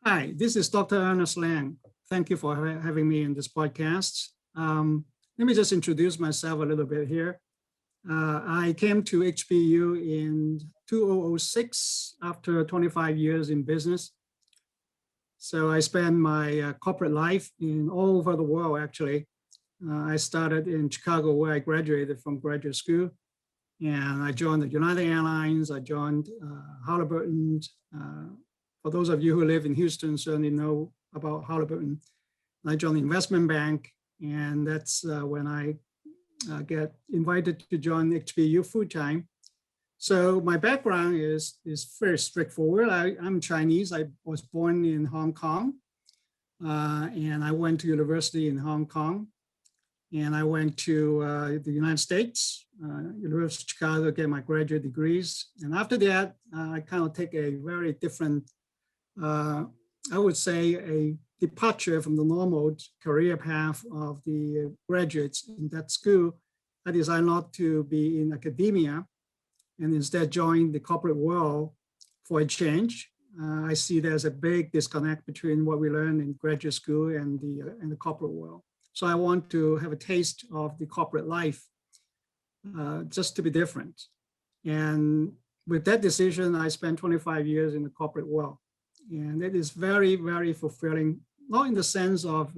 Hi, this is Dr. Ernest Liang. Thank you for having me in this podcast. Let me just introduce myself a little bit here. I came to HBU in 2006 after 25 years in business. So I spent my corporate life in all over the world, actually. I started in Chicago, where I graduated from graduate school. And I joined the United Airlines. I joined Halliburton. For those of you who live in Houston, certainly know about Halliburton. I joined the investment bank, and that's when I get invited to join HBU full-time. So my background is very straightforward. I'm Chinese. I was born in Hong Kong, and I went to university in Hong Kong. And I went to the United States, University of Chicago, to get my graduate degrees. And after that, I kind of take a very different, I would say, a departure from the normal career path of the graduates in that school. I decided not to be in academia and instead join the corporate world for a change. I see there's a big disconnect between what we learn in graduate school and the corporate world. So I want to have a taste of the corporate life, just to be different. And with that decision, I spent 25 years in the corporate world. And it is very, very fulfilling, not in the sense of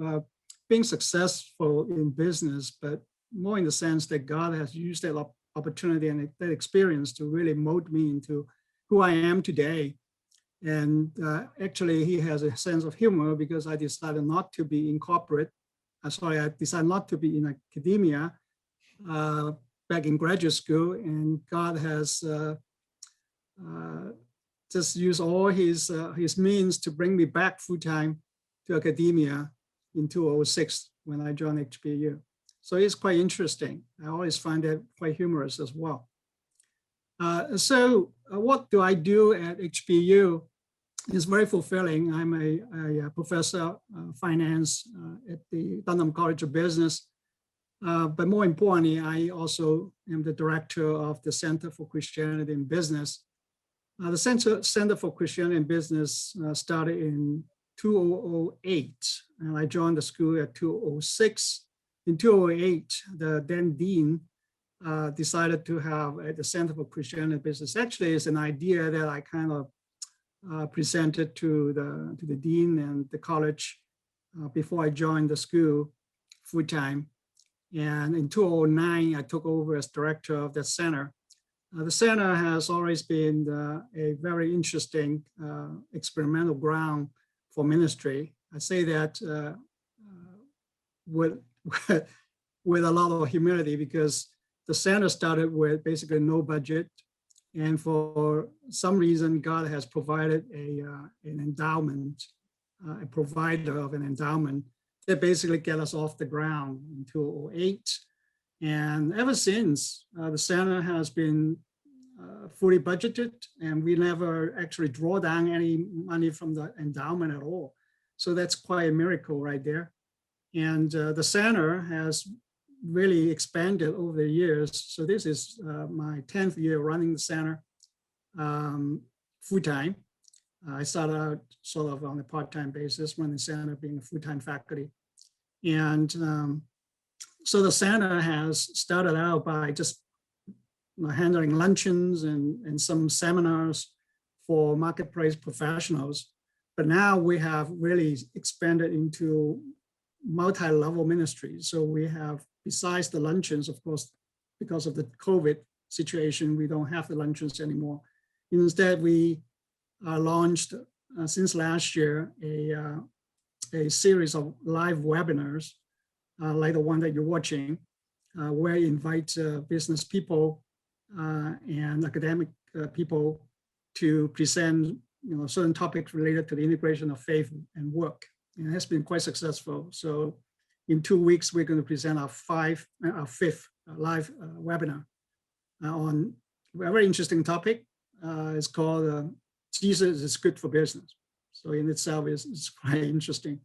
being successful in business, but more in the sense that God has used that opportunity and that experience to really mold me into who I am today. And actually, he has a sense of humor because I decided not to be in corporate. I decided not to be in academia back in graduate school, and God has just used all his means to bring me back full-time to academia in 2006 when I joined HBU. So it's quite interesting. I always find that quite humorous as well. So what do I do at HBU? It's very fulfilling. I'm a professor of finance at the Dunham College of Business. But more importantly, I also am the director of the Center for Christianity in Business. The Center for Christianity in Business started in 2008, and I joined the school at 2006. In 2008, the then dean decided to have the Center for Christianity in Business. Actually, it's an idea that I kind of presented to the dean and the college before I joined the school full-time. And in 2009, I took over as director of that center. The center has always been a very interesting experimental ground for ministry. I say that with a lot of humility because the center started with basically no budget. And for some reason, God has provided an endowment, a provider of an endowment that basically get us off the ground in 2008. And ever since, the center has been fully budgeted, and we never actually draw down any money from the endowment at all. So that's quite a miracle right there. And the center has really expanded over the years. So this is my 10th year running the center full-time. I started out sort of on a part-time basis, running the center, being a full-time faculty. And so the center has started out by just handling luncheons and some seminars for marketplace professionals. But now we have really expanded into multi-level ministries. So we have, besides the luncheons, of course, because of the COVID situation, we don't have the luncheons anymore. Instead, we launched since last year a series of live webinars like the one that you're watching, where I invite business people and academic people to present certain topics related to the integration of faith and work. And it has been quite successful. So in 2 weeks, we're going to present our fifth live webinar on a very interesting topic. It's called Jesus is Good for Business. So in itself, it's quite interesting.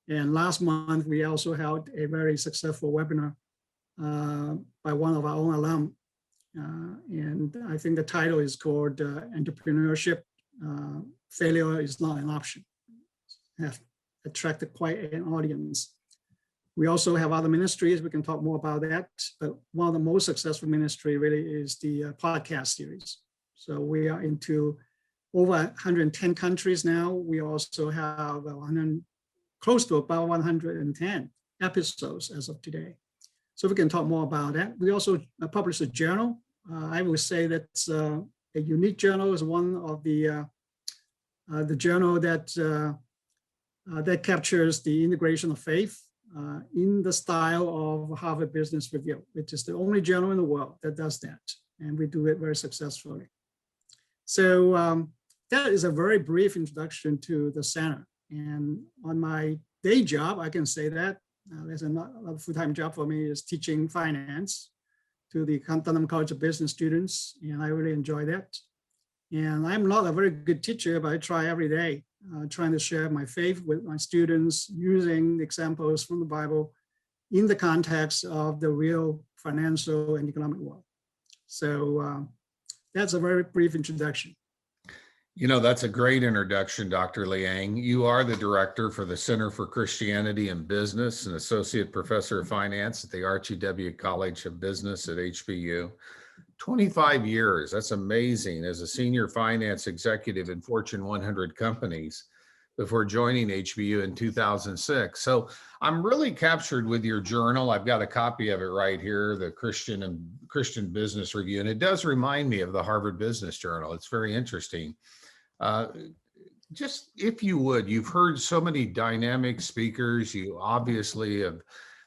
And last month, we also held a very successful webinar by one of our own alum. And I think the title is called Entrepreneurship, Failure is Not an Option. have attracted quite an audience. We also have other ministries. We can talk more about that. But one of the most successful ministry really is the podcast series. So we are into over 110 countries now. We also have close to about 110 episodes as of today. So we can talk more about that. We also publish a journal. I would say that's a unique journal. Is one of the journal that that captures the integration of faith in the style of Harvard Business Review, which is the only journal in the world that does that. And we do it very successfully. So that is a very brief introduction to the center. And on my day job, I can say that there's another full-time job for me is teaching finance to the Dunham College of Business students. And I really enjoy that. And I'm not a very good teacher, but I try every day, trying to share my faith with my students using examples from the Bible in the context of the real financial and economic world. So that's a very brief introduction. You know, that's a great introduction, Dr. Liang. You are the director for the Center for Christianity and Business and associate professor of finance at the Archie W College of Business at HBU. 25 years, that's amazing, as a senior finance executive in Fortune 100 companies before joining HBU in 2006. So I'm really captured with your journal. I've got a copy of it right here, the Christian Business Review, and it does remind me of the Harvard Business Journal. It's very interesting. Just if you would, you've heard so many dynamic speakers. You obviously have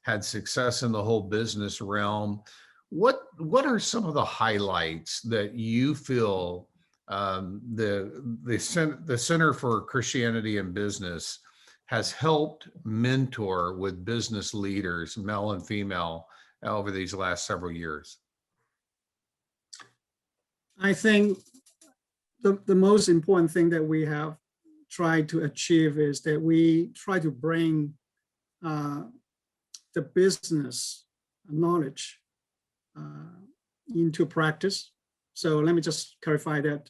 had success in the whole business realm. What are some of the highlights that you feel the Center for Christianity and Business has helped mentor with business leaders, male and female, over these last several years? I think the most important thing that we have tried to achieve is that we try to bring the business knowledge into practice. So let me just clarify that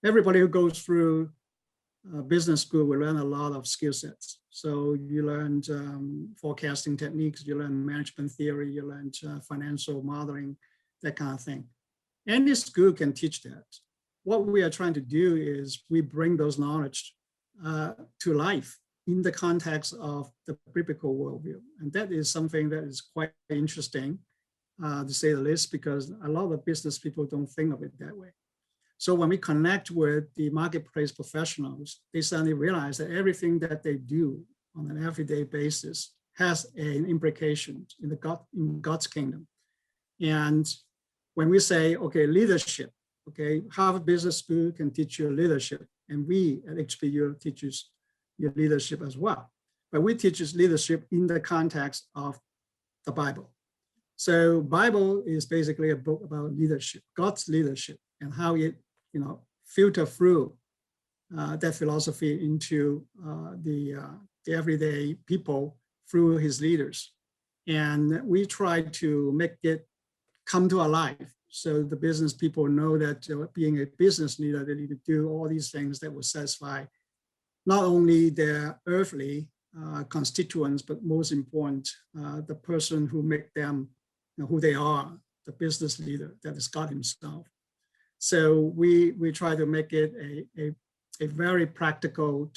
everybody who goes through business school will learn a lot of skill sets. So you learn forecasting techniques, you learn management theory, you learn financial modeling, that kind of thing. Any school can teach that. What we are trying to do is we bring those knowledge to life in the context of the biblical worldview. And that is something that is quite interesting, to say the least, because a lot of business people don't think of it that way. So when we connect with the marketplace professionals, they suddenly realize that everything that they do on an everyday basis has an implication in God's kingdom. And when we say, okay, leadership, okay, Harvard Business School can teach you leadership, and we at HBU teaches you leadership as well. But we teach leadership in the context of the Bible. So Bible is basically a book about leadership, God's leadership, and how it, filter through that philosophy into the everyday people through his leaders. And we try to make it come to our life. So the business people know that being a business leader, they need to do all these things that will satisfy not only their earthly constituents, but most important, the person who make them who they are, the business leader, that is God himself. So we try to make it a very practical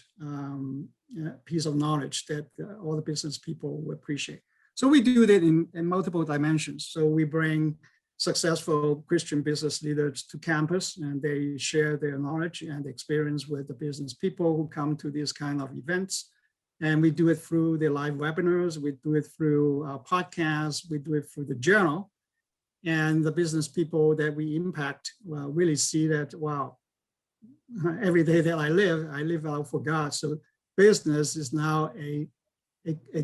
piece of knowledge that all the business people will appreciate. So we do that in multiple dimensions. So we bring successful Christian business leaders to campus, and they share their knowledge and experience with the business people who come to these kind of events. And we do it through the live webinars, we do it through our podcasts, we do it through the journal. And the business people that we impact really see that, wow, every day that I live out for God. So business is now a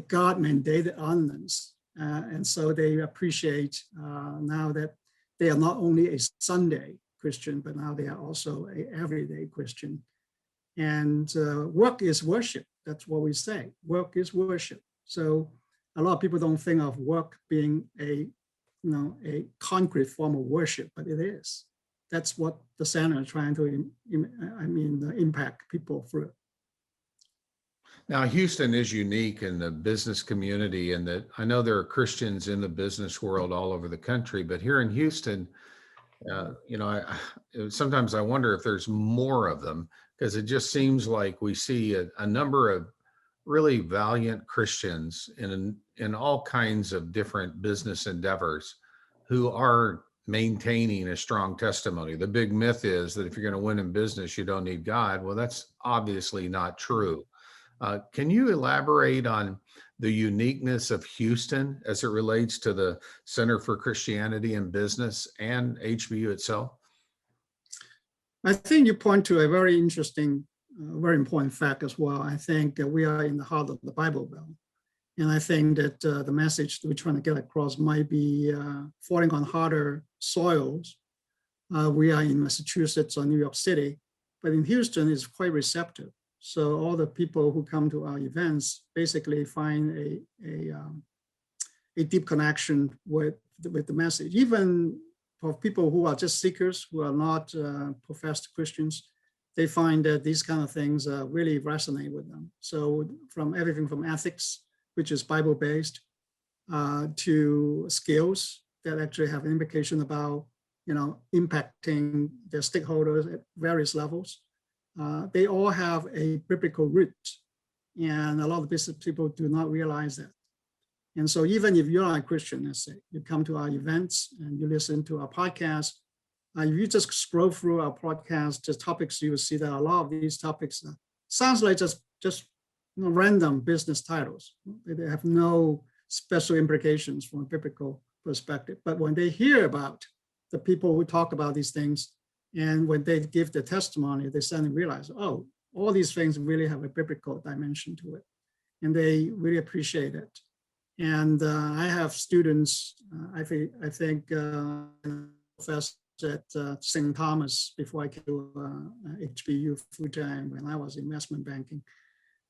God-mandated ordinance. And so they appreciate now that they are not only a Sunday Christian, but now they are also an everyday Christian. And work is worship. That's what we say. Work is worship. So a lot of people don't think of work being a concrete form of worship, but it is. That's what the center is trying to impact people through. Now, Houston is unique in the business community, and that I know there are Christians in the business world all over the country, but here in Houston, sometimes I wonder if there's more of them, because it just seems like we see a number of really valiant Christians in all kinds of different business endeavors who are maintaining a strong testimony. The big myth is that if you're going to win in business, you don't need God. Well, that's obviously not true. Can you elaborate on the uniqueness of Houston as it relates to the Center for Christianity and Business and HBU itself? I think you point to a very interesting, very important fact as well. I think we are in the heart of the Bible Belt. And I think that the message that we're trying to get across might be falling on harder soils. We are in Massachusetts or New York City, but in Houston it's quite receptive. So all the people who come to our events basically find a deep connection with the message. Even for people who are just seekers, who are not professed Christians, they find that these kind of things really resonate with them. So from everything from ethics, which is Bible-based, to skills that actually have an implication about, impacting their stakeholders at various levels. They all have a biblical root, and a lot of business people do not realize that. And so even if you're not a Christian, let's say, you come to our events and you listen to our podcast, if you just scroll through our podcast, the topics, you will see that a lot of these topics sounds like just random business titles. They have no special implications from a biblical perspective. But when they hear about the people who talk about these things, and when they give the testimony, they suddenly realize, oh, all these things really have a biblical dimension to it. And they really appreciate it. And I have students, I think professors at St. Thomas before I came to HBU full-time when I was investment banking.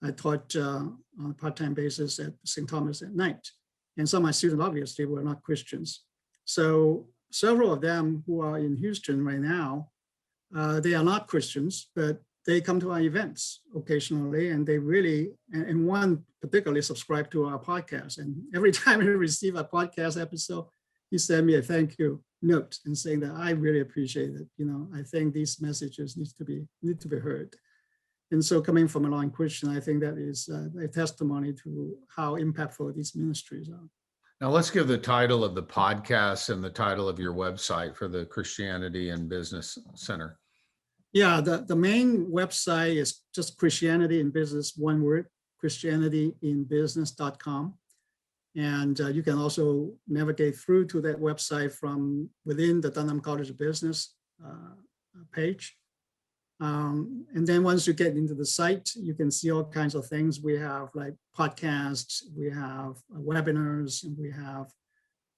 I taught on a part-time basis at St. Thomas at night. And some of my students obviously were not Christians. So several of them who are in Houston right now, they are not Christians, but they come to our events occasionally, and they really, and one particularly subscribe to our podcast. And every time he receives a podcast episode, he sent me a thank you note and saying that I really appreciate it. I think these messages need to be heard. And so coming from a non-Christian, I think that is a testimony to how impactful these ministries are. Now let's give the title of the podcast and the title of your website for the Christianity and Business Center. Yeah, the main website is just Christianity in Business, one word, christianityinbusiness.com. And you can also navigate through to that website from within the Dunham College of Business page. And then once you get into the site, you can see all kinds of things. We have like podcasts, we have webinars, and we have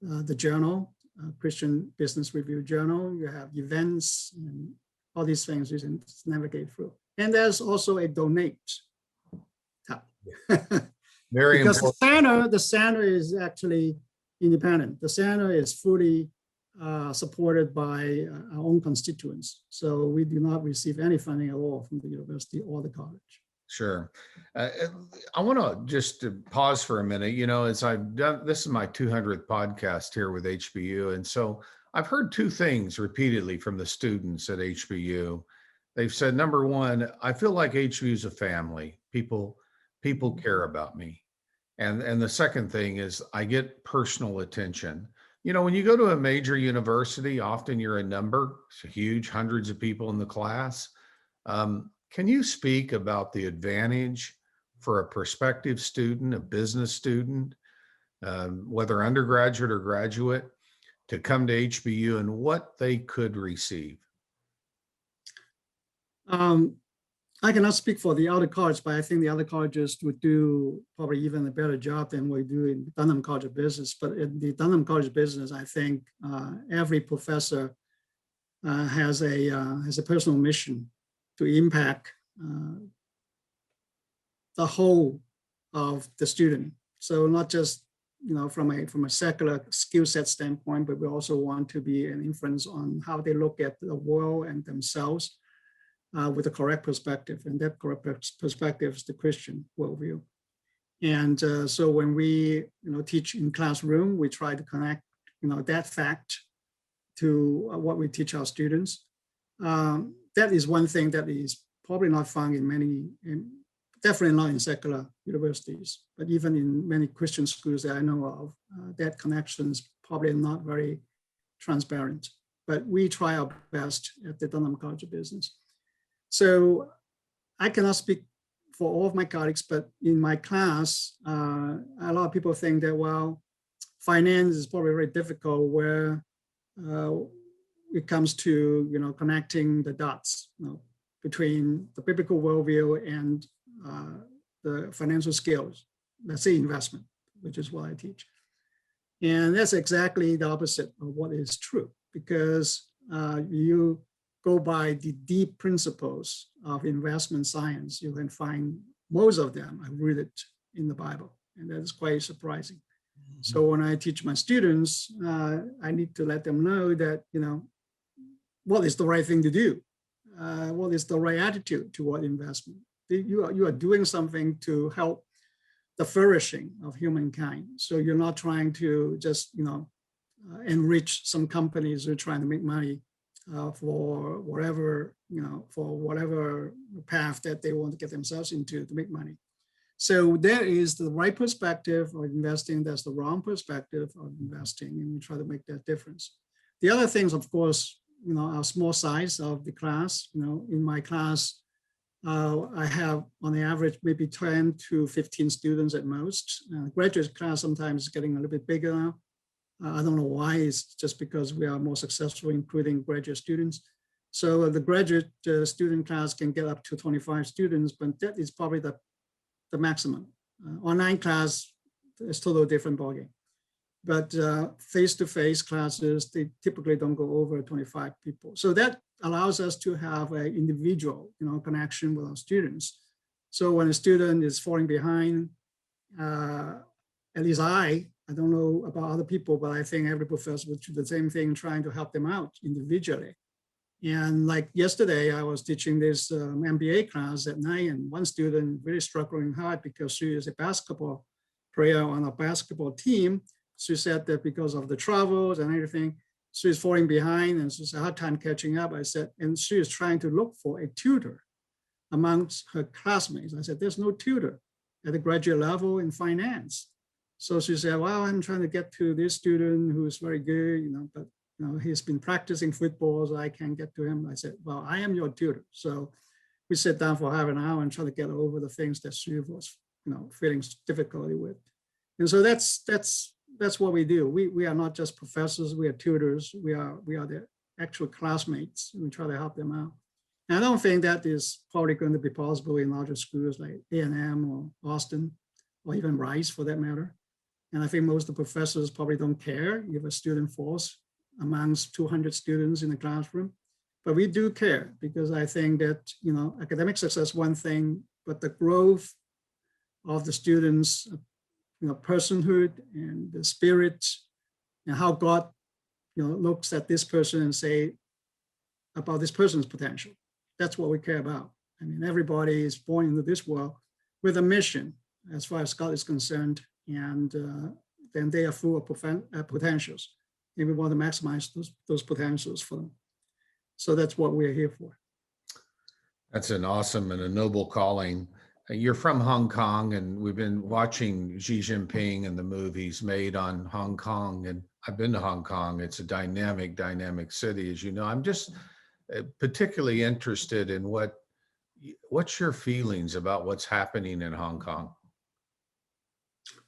the journal, Christian Business Review Journal. You have events and all these things you can navigate through. And there's also a donate tab. Very because important. the center is actually independent. The center is fully supported by our own constituents. So we do not receive any funding at all from the university or the college. Sure. I want to just pause for a minute. As I've done, this is my 200th podcast here with HBU. And so I've heard two things repeatedly from the students at HBU. They've said, number one, I feel like HBU is a family. People care about me. And the second thing is I get personal attention. When you go to a major university, often you're a number. It's huge, hundreds of people in the class. Can you speak about the advantage for a prospective student, a business student, whether undergraduate or graduate, to come to HBU and what they could receive? I cannot speak for the other colleges, but I think the other colleges would do probably even a better job than we do in Dunham College of Business. But in the Dunham College of Business, I think every professor has a personal mission to impact the whole of the student. So not just from a secular skill set standpoint, but we also want to be an influence on how they look at the world and themselves. with the correct perspective, and that correct perspective is the Christian worldview. And so when we teach in classroom, we try to connect that fact to what we teach our students. That is one thing that is probably not found in many, definitely not in secular universities, but even in many Christian schools that I know of, that connection is probably not very transparent. But we try our best at the Dunham College of Business. So I cannot speak for all of my colleagues, but in my class, a lot of people think that, well, finance is probably very difficult where it comes to connecting the dots between the biblical worldview and the financial skills, let's say investment, which is what I teach. And that's exactly the opposite of what is true, because you go by the deep principles of investment science, you can find most of them are rooted in the Bible, and that is quite surprising. Mm-hmm. So when I teach my students, I need to let them know that what is the right thing to do, what is the right attitude toward investment. You are doing something to help the flourishing of humankind. So you're not trying to just enrich some companies who are trying to make money for whatever path that they want to get themselves into to make money. So there is the right perspective of investing, that's the wrong perspective of investing, and we try to make that difference. The other things, of course, our small size of the class. In my class, I have on the average maybe 10 to 15 students at most. Graduate class sometimes is getting a little bit bigger now. I don't know why. It's just because we are more successful in recruiting graduate students. So the graduate student class can get up to 25 students, but that is probably the maximum. Online class is totally different ballgame. But face-to-face classes, they typically don't go over 25 people. So that allows us to have an individual connection with our students. So when a student is falling behind, at least I don't know about other people, but I think every professor would do the same thing, trying to help them out individually. And like yesterday, I was teaching this MBA class at night, and one student really struggling hard because she is a basketball player on a basketball team. She said that because of the travels and everything, she's falling behind and she's a hard time catching up. I said, and she is trying to look for a tutor amongst her classmates. I said, there's no tutor at the graduate level in finance. So she said, well, I'm trying to get to this student who's very good, but he's been practicing football, so I can't get to him. I said, well, I am your tutor. So we sat down for half an hour and try to get over the things that she was, feeling difficulty with. And so that's what we do. We are not just professors, we are tutors. We are the actual classmates. We try to help them out. And I don't think that is probably going to be possible in larger schools like A&M or Austin, or even Rice for that matter. And I think most of the professors probably don't care if a student falls amongst 200 students in the classroom. But we do care, because I think that, academic success is one thing, but the growth of the students' personhood and the spirit, and how God looks at this person and say about this person's potential. That's what we care about. I mean, everybody is born into this world with a mission as far as God is concerned, and then they are full of potentials, and we want to maximize those potentials for them. So that's what we're here for. That's an awesome and a noble calling. You're from Hong Kong, and we've been watching Xi Jinping and the movies made on Hong Kong, and I've been to Hong Kong. It's a dynamic city, as you know. I'm just particularly interested in what's your feelings about what's happening in Hong Kong?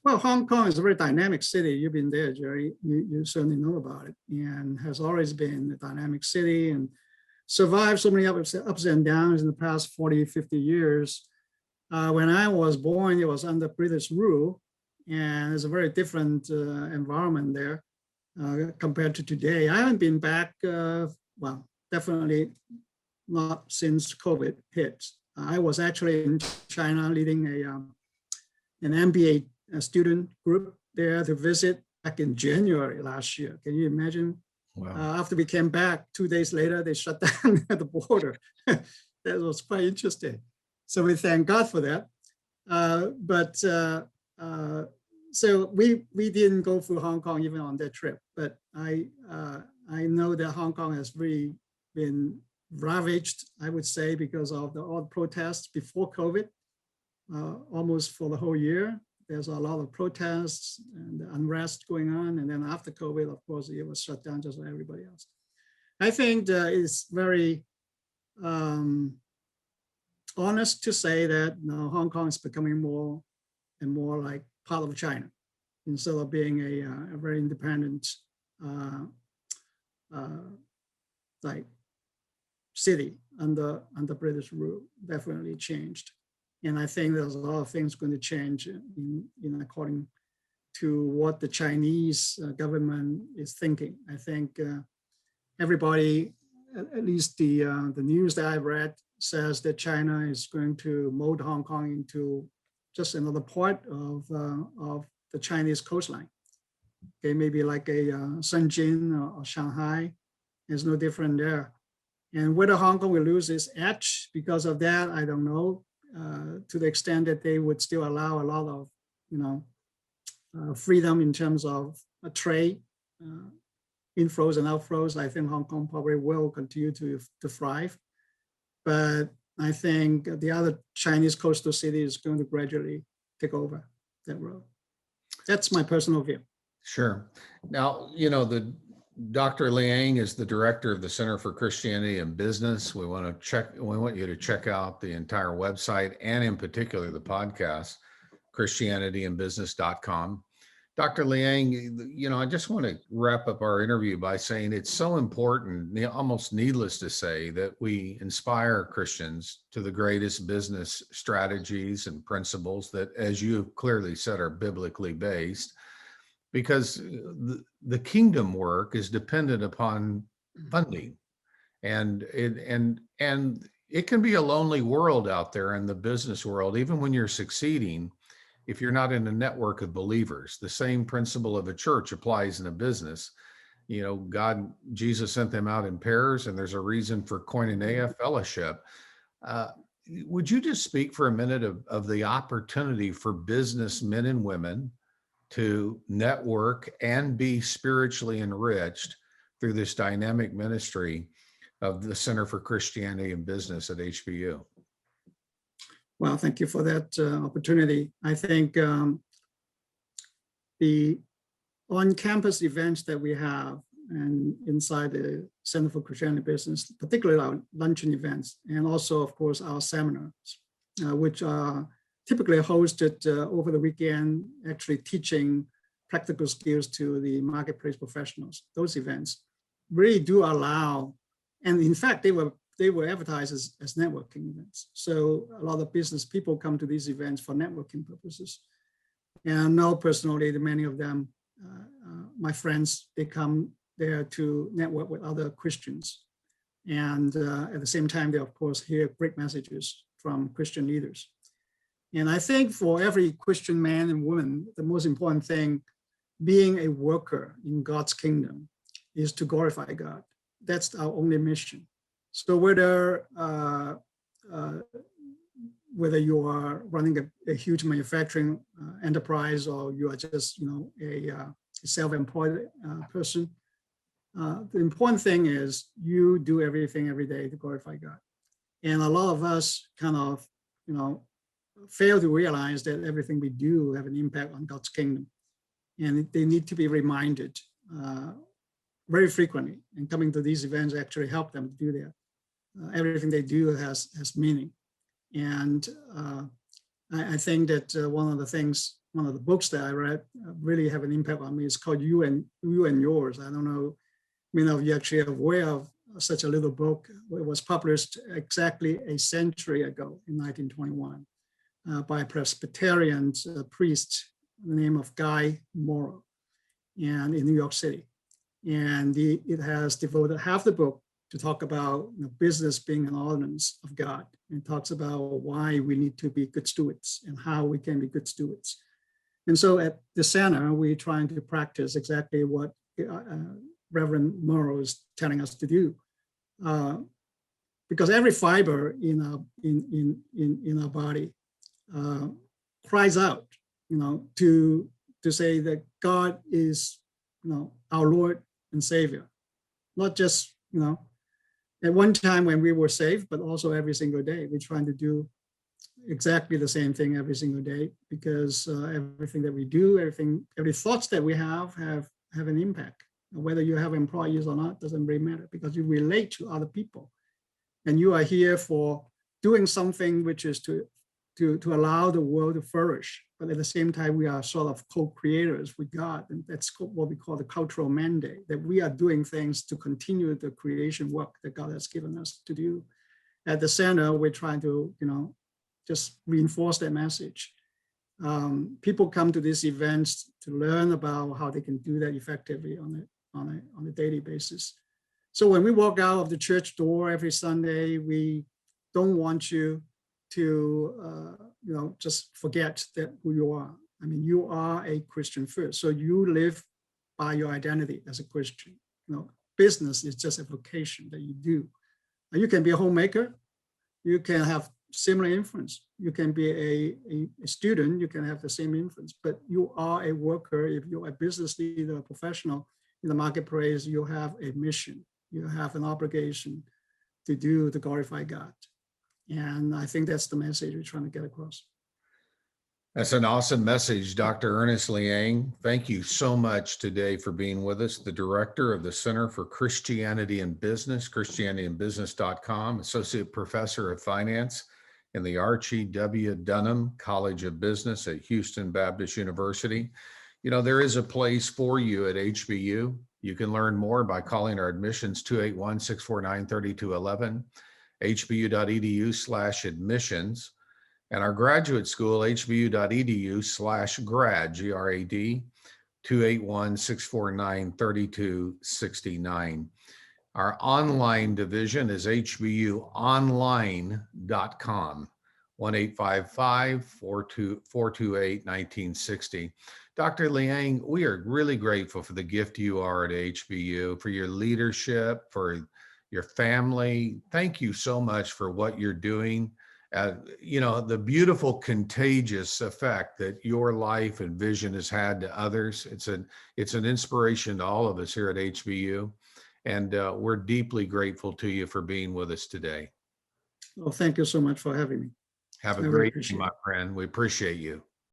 Well, Hong Kong is a very dynamic city. You've been there, Jerry. You certainly know about it, and has always been a dynamic city and survived so many ups and downs in the past 40, 50 years. When I was born, it was under British rule, and it's a very different environment there compared to today. I haven't been back, well, definitely not since COVID hit. I was actually in China leading an MBA student group there to visit back in January last year. Can you imagine? Wow. After we came back, 2 days later, they shut down at the border. That was quite interesting. So we thank God for that. So we didn't go through Hong Kong even on that trip, but I know that Hong Kong has really been ravaged, I would say, because of all the protests before COVID, almost for the whole year. There's a lot of protests and unrest going on. And then after COVID, of course, it was shut down just like everybody else. I think it's very honest to say that Hong Kong is becoming more and more like part of China instead of being a very independent like city under British rule. Definitely changed. And I think there's a lot of things going to change in according to what the Chinese government is thinking. I think everybody, at least the news that I've read, says that China is going to mold Hong Kong into just another part of the Chinese coastline. Okay, maybe like a Shenzhen or Shanghai. There's no different there. And whether Hong Kong will lose its edge because of that, I don't know. To the extent that they would still allow a lot of, freedom in terms of trade, inflows and outflows, I think Hong Kong probably will continue to thrive. But I think the other Chinese coastal city is going to gradually take over that road. That's my personal view. Sure. Now, the Dr. Liang is the director of the Center for Christianity and Business. We want you to check out the entire website and in particular the podcast, christianityandbusiness.com. Dr. Liang, I just want to wrap up our interview by saying it's so important, almost needless to say, that we inspire Christians to the greatest business strategies and principles that, as you clearly said, are biblically based. Because the kingdom work is dependent upon funding, and it can be a lonely world out there in the business world, even when you're succeeding, if you're not in a network of believers. The same principle of a church applies in a business. Jesus sent them out in pairs, and there's a reason for koinonia, fellowship. Would you just speak for a minute of the opportunity for business men and women to network and be spiritually enriched through this dynamic ministry of the Center for Christianity and Business at HBU? Well, thank you for that opportunity. I think the on-campus events that we have and inside the Center for Christianity and Business, particularly our luncheon events, and also, of course, our seminars, which are typically hosted over the weekend, actually teaching practical skills to the marketplace professionals. Those events really do allow, and in fact, they were advertised as networking events. So a lot of business people come to these events for networking purposes. And I know personally that many of them, my friends, they come there to network with other Christians. And at the same time, they of course hear great messages from Christian leaders. And I think for every Christian man and woman, the most important thing, being a worker in God's kingdom, is to glorify God. That's our only mission. So whether you are running a huge manufacturing enterprise or you are just a self-employed person, the important thing is you do everything every day to glorify God. And a lot of us kind of fail to realize that everything we do have an impact on God's kingdom. And they need to be reminded very frequently. And coming to these events actually help them to do that. Everything they do has meaning. And I think that one of the books that I read really have an impact on me. It's called You and Yours. I don't know, many of you actually are aware of such a little book. It was published exactly a century ago in 1921. By a Presbyterian priest, the name of Guy Morrow, and in New York City. And it has devoted half the book to talk about business being an ordinance of God, and talks about why we need to be good stewards and how we can be good stewards. And so at the center, we're trying to practice exactly what Reverend Morrow is telling us to do. because every fiber in our body cries out, to say that God is, our Lord and Savior, not just, at one time when we were saved, but also every single day. We're trying to do exactly the same thing every single day, because everything that we do, every thoughts that we have an impact. Whether you have employees or not doesn't really matter, because you relate to other people, and you are here for doing something which is to allow the world to flourish. But at the same time, we are sort of co-creators with God, and that's what we call the cultural mandate, that we are doing things to continue the creation work that God has given us to do. At the center, we're trying to, just reinforce that message. People come to these events to learn about how they can do that effectively on a daily basis. So when we walk out of the church door every Sunday, we don't want you to, just forget that who you are. I mean, you are a Christian first, so you live by your identity as a Christian. Business is just a vocation that you do. You can be a homemaker. You can have similar influence. You can be a student. You can have the same influence, but you are a worker. If you're a business leader, a professional in the marketplace, you have a mission. You have an obligation to glorify God. And I think that's the message we're trying to get across. That's an awesome message, Dr. Ernest Liang. Thank you so much today for being with us, the director of the Center for Christianity and Business, christianityandbusiness.com, associate professor of finance in the Archie W. Dunham College of Business at Houston Baptist University. There is a place for you at HBU. You can learn more by calling our admissions 281-649-3211, HBU.edu/admissions. And our graduate school, HBU.edu/grad, GRAD, 281-649-3269. Our online division is HBUonline.com, 1-855-428-1960. Dr. Liang, we are really grateful for the gift you are at HBU, for your leadership, for your family. Thank you so much for what you're doing. The beautiful contagious effect that your life and vision has had to others. It's an inspiration to all of us here at HBU. And we're deeply grateful to you for being with us today. Well, thank you so much for having me. Have a great day, my friend. We appreciate you.